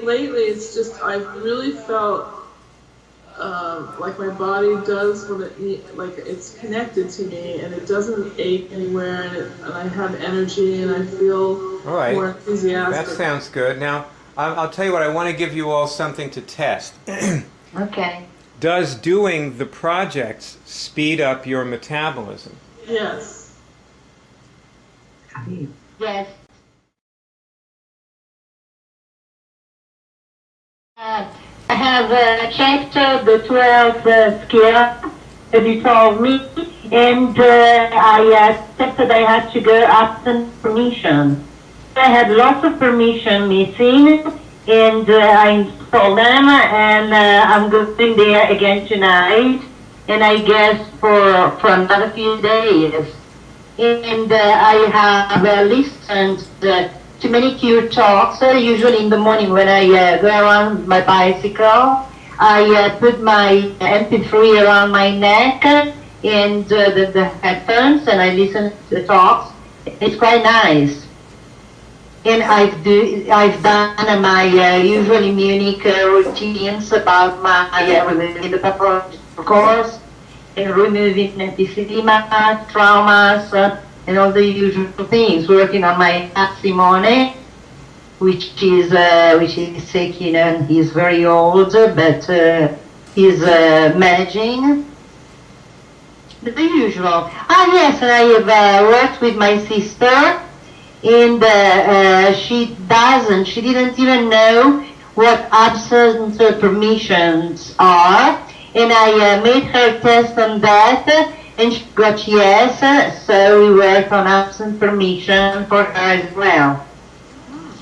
lately it's just I've really felt like my body does what it needs, like it's connected to me and it doesn't ache anywhere, and I have energy and I feel more enthusiastic. That sounds good. Now, I'll tell you what, I want to give you all something to test. Okay. Does doing the projects speed up your metabolism? Yes. Yes. I have checked the 12 scale that you told me, and I accepted I had to go absent permission. I had lots of permission missing, and I installed them, and I'm going there again tonight, and I guess for another few days. And I have listened to many Q talks, usually in the morning when I go around with my bicycle. I put my MP3 around my neck and the headphones, and I listen to the talks. It's quite nice. And I've done my usual IMMUNICS routines about my removing the pathology, of course, and removing eczema, traumas, and all the usual things. Working on my Simone, which is sick, you know, and he's very old, but he's managing. The usual. Ah, yes, and I have worked with my sister, and she didn't even know what absent permissions are, and I made her test on that, and she got yes, so we worked on absent permission for her as well.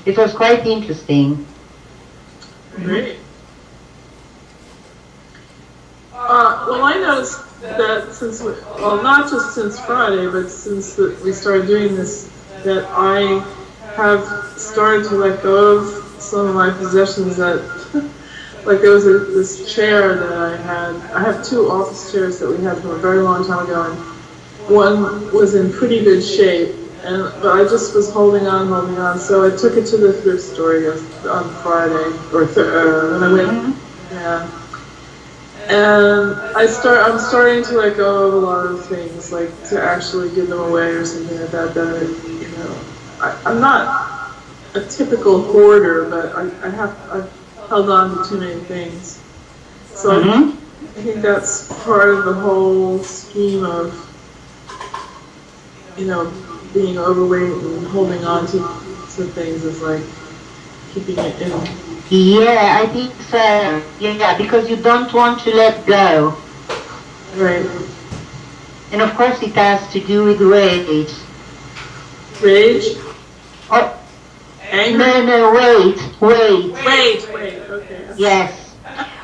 It was quite interesting. Great. Well, I noticed that since, well, not just since Friday, but since we started doing this, that I have started to let go of some of my possessions that, like there was this chair that I have two office chairs that we had from a very long time ago, and one was in pretty good shape, but I just was holding on, so I took it to the thrift store on Friday, or when I went, yeah. And I'm starting to let go of a lot of things, like to actually give them away or something like that. That you know, I'm not a typical hoarder, but I've held on to too many things. So I think that's part of the whole scheme of, you know, being overweight and holding on to things is like keeping it in. Yeah, I think so. Yeah, because you don't want to let go. Right. And of course it has to do with rage. Rage? Oh, anger? No, wait. Wait, okay. Yes.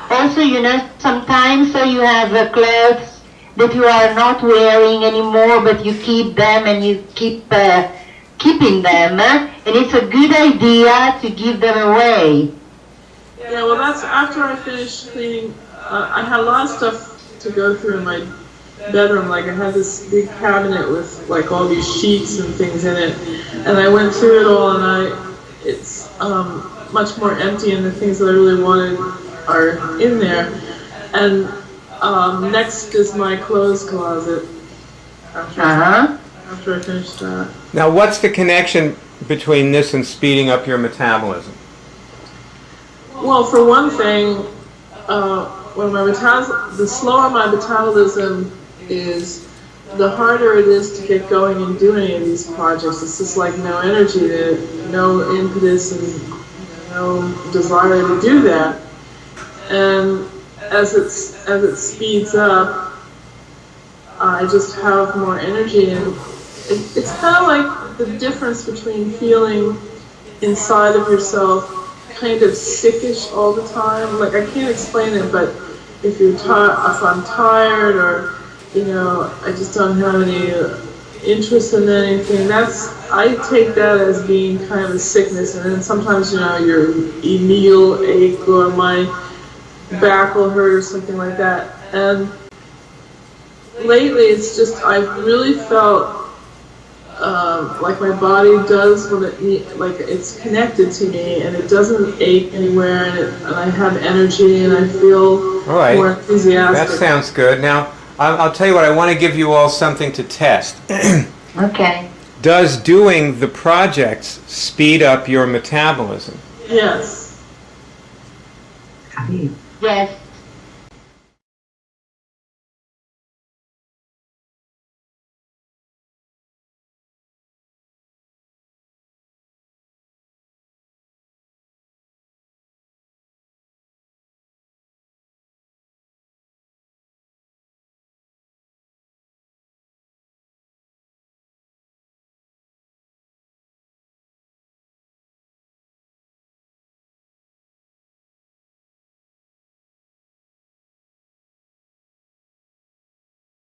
Also, you know, sometimes you have clothes that you are not wearing anymore, but you keep them and you keep keeping them, and it's a good idea to give them away. Yeah, well, that's after I finished cleaning. I had a lot of stuff to go through in my bedroom. Like I had this big cabinet with like all these sheets and things in it, and I went through it all, and it's much more empty, and the things that I really wanted are in there. And next is my clothes closet. After I finished that. Now, what's the connection between this and speeding up your metabolism? Well, for one thing, when the slower my metabolism is, the harder it is to get going and do any of these projects. It's just like no energy, no impetus, and no desire to do that. And as it speeds up, I just have more energy, and it's kind of like the difference between feeling inside of yourself kind of sickish all the time. Like I can't explain it, but if I'm tired, or you know, I just don't have any interest in anything, I take that as being kind of a sickness. And then sometimes, you know, your knee will ache, or my back will hurt, or something like that. And lately, it's just I've really felt like my body does when like it's connected to me and it doesn't ache anywhere, and I have energy and I feel All right. more enthusiastic. That sounds good. Now, I'll tell you what, I want to give you all something to test. Okay. Does doing the projects speed up your metabolism? Yes. Yes.